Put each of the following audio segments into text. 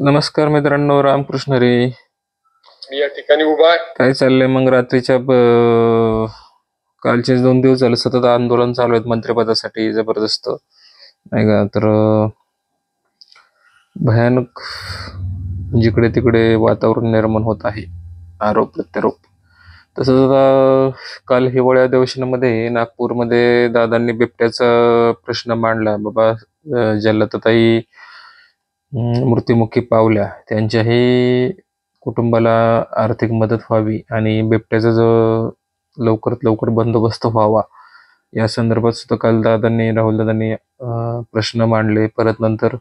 नमस्कार मित्रांनो, रामकृष्ण रे. मी या ठिकाणी उभा आहे. काय चाललंय मग? रात्रीच्या कालचे 2 दिवस झाले सतत आंदोलन चालू आहेत मंत्रिपदासाठी, जबरदस्त नाही का. तर भयानक जिकडे तिकडे वातावरण निर्माण होत आहे, आरोप प्रत्यारोप. तसंच आता काल हिवाळी अधिवेशनामध्ये नागपूरमध्ये दादांनी बिबट्याचा प्रश्न मांडला. बाबा, जलताई मृत्युमुखी पावल्या, त्यांच्याही कुटुंबाला आर्थिक मदत व्हावी आणि बिबट्याचा जो लवकरात लवकर बंदोबस्त व्हावा या संदर्भात सुद्धा काल राहुल दादांनी प्रश्न मांडले. परत नंतर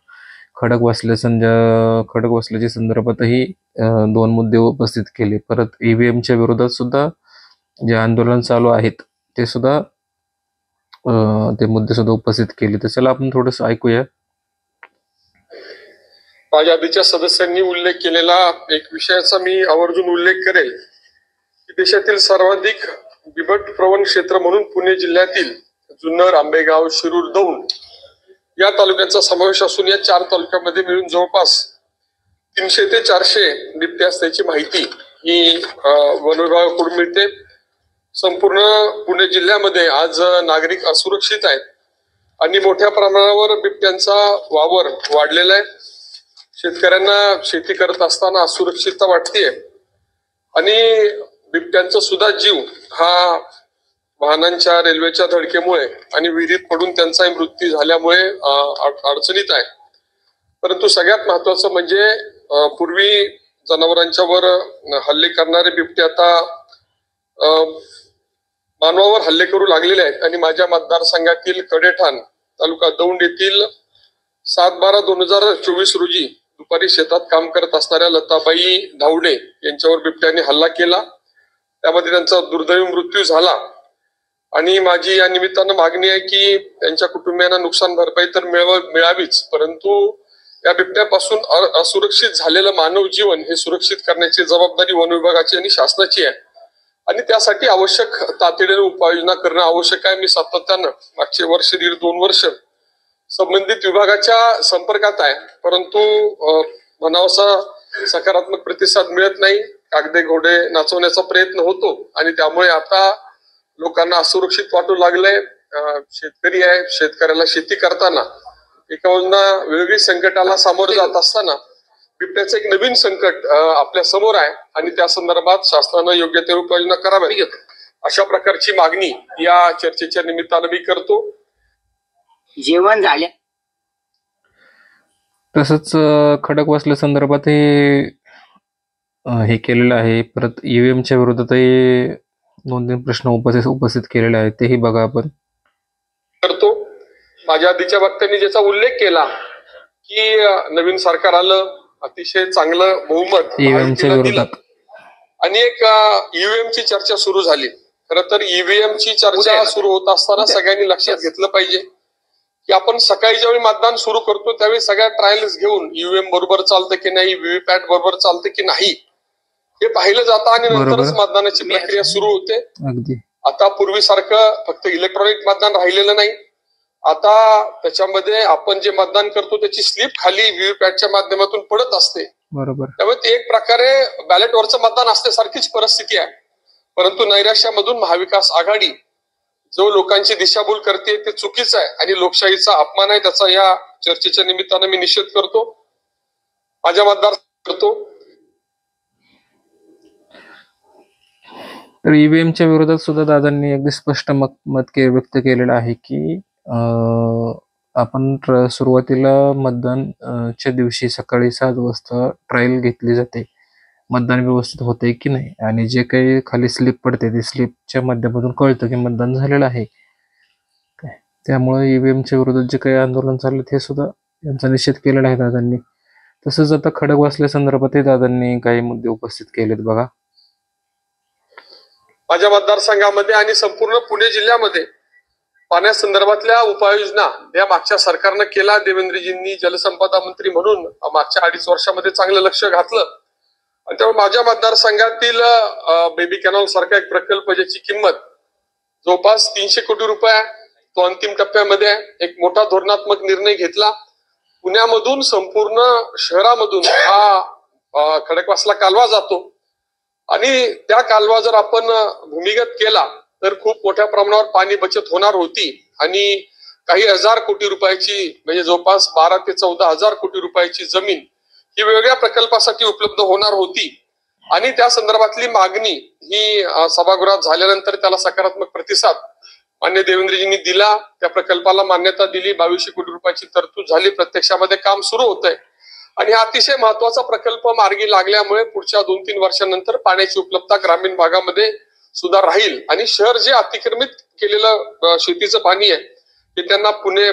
खडकवासल्याच्या संदर्भातही 2 मुद्दे उपस्थित केले. परत ईव्हीएमच्या विरोधात सुद्धा जे आंदोलन चालू आहेत ते सुद्धा ते मुद्दे सुद्धा उपस्थित केले. तर चला आपण थोडंसं ऐकूया. माझ्या आधीच्या सदस्यांनी उल्लेख केलेला एक विषयाचा मी आवर्जून उल्लेख करेल की देशातील सर्वाधिक बिबट प्रवण क्षेत्र म्हणून पुणे जिल्ह्यातील जुन्नर, आंबेगाव, शिरूर, दौंड या तालुक्यांचा समावेश असून या 4 तालुक्यामध्ये मिळून जवळपास 300 ते 400 बिबटे असल्याची माहिती ही वन विभागाकडून मिळते. संपूर्ण पुणे जिल्ह्यामध्ये आज नागरिक असुरक्षित आहेत आणि मोठ्या प्रमाणावर बिबट्यांचा वावर वाढलेला आहे. शेतकऱ्यांना शेती करत असताना असुरक्षितता वाटतेय आणि बिबट्यांचा सुद्धा जीव हा वाहनांच्या, रेल्वेच्या धडकेमुळे आणि विहिरीत पडून त्यांचाही मृत्यू झाल्यामुळे अडचणीत आहे. परंतु सगळ्यात महत्वाचं म्हणजे पूर्वी जनावरांच्यावर हल्ले करणारे बिबटे आता मानवावर हल्ले करू लागलेले आहेत आणि माझ्या मतदारसंघातील कडेठाण तालुका दौंड येथील 7/12/2024 रोजी दुपारी शेतात काम करत असणाऱ्या लताबाई धावडे यांच्यावर बिबट्याने हल्ला केला. त्यामध्ये त्यांचा दुर्दैवी मृत्यू झाला आणि माझी या निमित्तानं मागणी आहे की त्यांच्या कुटुंबियांना नुकसान भरपाई तर मिळावीच, परंतु या बिबट्यापासून असुरक्षित झालेलं मानव जीवन हे सुरक्षित करण्याची जबाबदारी वन विभागाची आणि शासनाची आहे आणि त्यासाठी आवश्यक तातडीने उपाययोजना करणं आवश्यक आहे. मी सातत्यानं मागचे वर्ष, 1.5-2 वर्ष संबंधित विभागाच्या संपर्कात आहे, परंतु म्हणावासा सकारात्मक प्रतिसाद मिळत नाही. कागदे घोडे नाचवण्याचा प्रयत्न होतो आणि त्यामुळे आता लोकांना असुरक्षित वाटू लागलंय. शेतकरी आहे, शेतकऱ्याला शेती करताना एका बाजूला वेगवेगळी संकटाला सामोरं जात असताना बिबट्याचं एक नवीन संकट आपल्या समोर आहे आणि त्या संदर्भात शासनानं योग्य ते उपाययोजना कराव्या, अशा प्रकारची मागणी या चर्चेच्या निमित्तानं मी करतो. जेवण झाल्या. तसंच खडकवासल्या संदर्भातही हे केलेलं आहे. परत ईव्हीएमच्या विरोधातही 2-3 प्रश्न उपस्थित केलेले आहेत, तेही बघा आपण. करतो. माझ्या आधीच्या वक्त्यांनी ज्याचा उल्लेख केला की नवीन सरकार आलं, अतिशय चांगलं बहुमत ईव्हीएमच्या विरोधात आणि एक ईव्हीएमची चर्चा सुरू झाली. खरं तर ईव्हीएमची चर्चा सुरू होत असताना सगळ्यांनी लक्षात घेतलं पाहिजे की आपण सकाळी ज्यावेळी मतदान सुरू करतो त्यावेळी सगळ्या ट्रायल्स घेऊन ईव्हीएम बरोबर चालतं की नाही, व्हीव्हीपॅट बरोबर चालतं की नाही हे पाहिलं जातं आणि नंतरच मतदानाची प्रक्रिया सुरू होते. आता पूर्वीसारखं फक्त इलेक्ट्रॉनिक मतदान राहिलेलं नाही. आता त्याच्यामध्ये आपण जे मतदान करतो त्याची स्लिप खाली व्हीव्हीपॅटच्या माध्यमातून पडत असते. बरोबर. त्यामुळे ते एक प्रकारे बॅलेटवरचं मतदान असते सारखीच परिस्थिती आहे. परंतु नैराश्यामधून महाविकास आघाडी जो लोकांची दिशाभूल करते ते चुकीचं आहे आणि लोकशाहीचा अपमान आहे. त्याचा या चर्चेच्या निमित्तानं मी निषेध करतो. माझ्या मतदार करतो. तर ईव्हीएमच्या विरोधात सुद्धा दादांनी अगदी स्पष्ट मत व्यक्त केलेलं आहे की आपण सुरुवातीला मतदानच्या दिवशी सकाळी 7 वाजता ट्रायल घेतली जाते, मतदान व्यवस्थित होते की नाही, आणि जे काही खाली स्लिप पडते ते स्लिपच्या माध्यमातून कळतं की मतदान झालेलं आहे. त्यामुळे ईव्हीएमच्या विरोधात जे काही आंदोलन चाललं हे सुद्धा यांचा निषेध केलेला आहे दादांनी. तसंच आता खडकवासल्या संदर्भातही दादांनी काही मुद्दे उपस्थित केलेत बघा. माझ्या मतदारसंघामध्ये आणि संपूर्ण पुणे जिल्ह्यामध्ये पाण्यासंदर्भातल्या उपाययोजना या मागच्या सरकारनं केला. देवेंद्रजींनी जलसंपदा मंत्री म्हणून मागच्या 2.5 वर्षामध्ये चांगलं लक्ष घातलं आणि त्यामुळे माझ्या मतदारसंघातील बेबी कॅनॉल सारखा एक प्रकल्प ज्याची किंमत जवळपास 300 कोटी रुपये, तो अंतिम टप्प्यामध्ये एक मोठा धोरणात्मक निर्णय घेतला पुण्यामधून संपूर्ण शहरामधून हा खडकवासला कालवा जातो आणि त्या कालवा जर आपण भूमिगत केला तर खूप मोठ्या प्रमाणावर पाणी बचत होणार होती आणि काही हजार कोटी रुपयाची म्हणजे जवळपास 12 ते 14 हजार कोटी रुपयाची जमीन ही वेगवेगळ्या प्रकल्पासाठी उपलब्ध होणार होती आणि त्या संदर्भातली मागणी ही सभागृहात झाल्यानंतर त्याला सकारात्मक प्रतिसाद मान्य देवेंद्रजींनी दिला. त्या प्रकल्पाला मान्यता दिली. 2200 कोटी रुपयाची तरतूद झाली. प्रत्यक्षामध्ये काम सुरू होत आहे आणि हा अतिशय महत्वाचा प्रकल्प मार्गी लागल्यामुळे पुढच्या 2-3 वर्षांनंतर पाण्याची उपलब्धता ग्रामीण भागामध्ये सुद्धा राहील आणि शहर जे अतिक्रमित केलेलं शेतीचं पाणी आहे ते त्यांना पुढे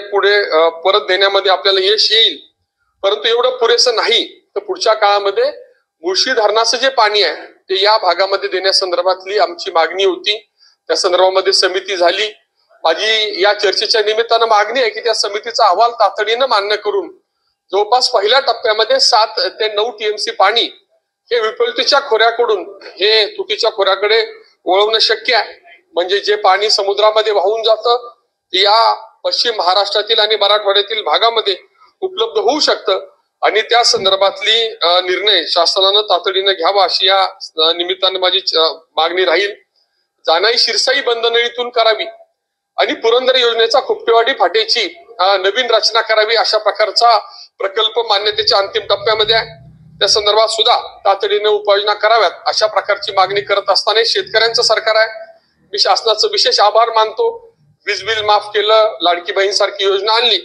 परत देण्यामध्ये आपल्याला यश येईल. परंतु एवढं पुरेसं नाही तर पुढच्या काळामध्ये मुळशी धरणाचं जे पाणी आहे ते या भागामध्ये देण्यासंदर्भातली आमची मागणी होती. त्या संदर्भामध्ये समिती झाली. माझी या चर्चेच्या निमित्तानं मागणी आहे की त्या समितीचा अहवाल तातडीनं मान्य करून जवळपास पहिल्या टप्प्यामध्ये 7 ते 9 टीएमसी पाणी हे विपुलतेच्या खोऱ्याकडून हे तुटीच्या खोऱ्याकडे वळवणं शक्य आहे. म्हणजे जे पाणी समुद्रामध्ये वाहून जातं या पश्चिम महाराष्ट्रातील आणि मराठवाड्यातील भागामध्ये उपलब्ध होऊ शकतं आणि त्या संदर्भातली निर्णय शासनानं तातडीनं घ्यावा अशी या निमित्तानं माझी मागणी राहील. जानाई शिरसाई बंदनळीतून करावी आणि पुरंदर योजनेचा खुपटेवाडी फाटेची नवीन रचना करावी अशा प्रकारचा प्रकल्प मान्यतेच्या अंतिम टप्प्यामध्ये आहे. त्या संदर्भात सुद्धा तातडीने उपाययोजना कराव्यात अशा प्रकारची मागणी करत असताना शेतकऱ्यांचं सरकार आहे. मी शासनाचं विशेष आभार मानतो. वीज बिल माफ केलं, लाडकी बहीण सारखी योजना आणली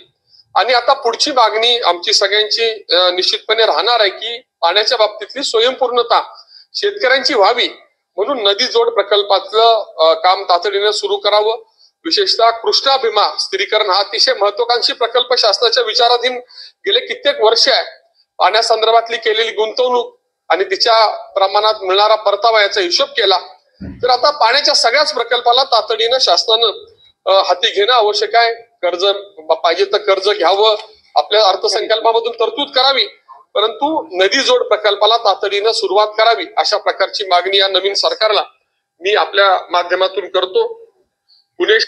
आणि आता पुढची मागणी आमची सगळ्यांची निश्चितपणे राहणार आहे की पाण्याच्या बाबतीतली स्वयंपूर्णता शेतकऱ्यांची व्हावी म्हणून नदी जोड प्रकल्पातलं काम तातडीनं सुरू करावं. विशेषतः कृष्णा भीमा स्थिरीकरण हा अतिशय महत्वाकांक्षी प्रकल्प शासनाच्या विचाराधीन गेले कित्येक वर्ष आहे. पाण्यासंदर्भातली केलेली गुंतवणूक आणि तिच्या प्रमाणात मिळणारा परतावा याचा हिशोब केला तर आता पाण्याच्या सगळ्याच प्रकल्पाला तातडीनं शासनानं हाती घेणं आवश्यक आहे. कर्ज पाहिजे तर कर्ज घ्यावं, आपल्या अर्थसंकल्पामधून तरतूद करावी, परंतु नदी जोड प्रकल्पाला तातडीनं सुरुवात करावी अशा प्रकारची मागणी या नवीन सरकारला मी आपल्या माध्यमातून करतो. पुणे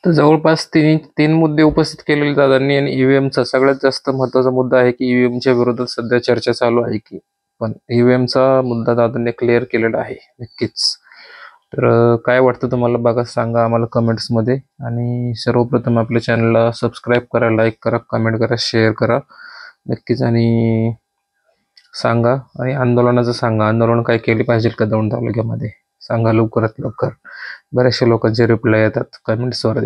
तर जवळपास तीन मुद्दे उपस्थित केलेले दादांनी आणि ईव्हीएमचा सगळ्यात जास्त महत्वाचा मुद्दा आहे की ईव्हीएमच्या विरोधात सध्या चर्चा चालू आहे की पण ईव्हीएमचा मुद्दा दादांनी क्लिअर केलेला आहे नक्कीच. तर काय वाटतं तुम्हाला बघा, सांगा आम्हाला कमेंट्समध्ये आणि सर्वप्रथम आपल्या चॅनलला सबस्क्राईब करा, लाईक करा, कमेंट करा, शेअर करा नक्कीच आणि सांगा. आणि आंदोलनाचं सांगा, आंदोलन काय केले पाहिजे का दौंड तालुक्यामध्ये सांगा लवकरात लवकर. बऱ्याचशा लोकांचे रिप्लाय येतात कमेंट्सवर.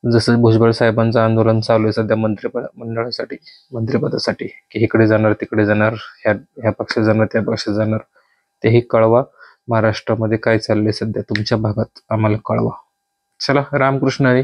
जसं भुजबळ साहेबांचं आंदोलन चालू आहे सध्या मंत्रिपदासाठी की इकडे जाणार तिकडे जाणार, ह्या पक्षात जाणार त्या पक्षात जाणार, तेही कळवा. महाराष्ट्रामध्ये काय चाललंय सध्या तुमच्या भागात आम्हाला कळवा. चला, रामकृष्ण हरी.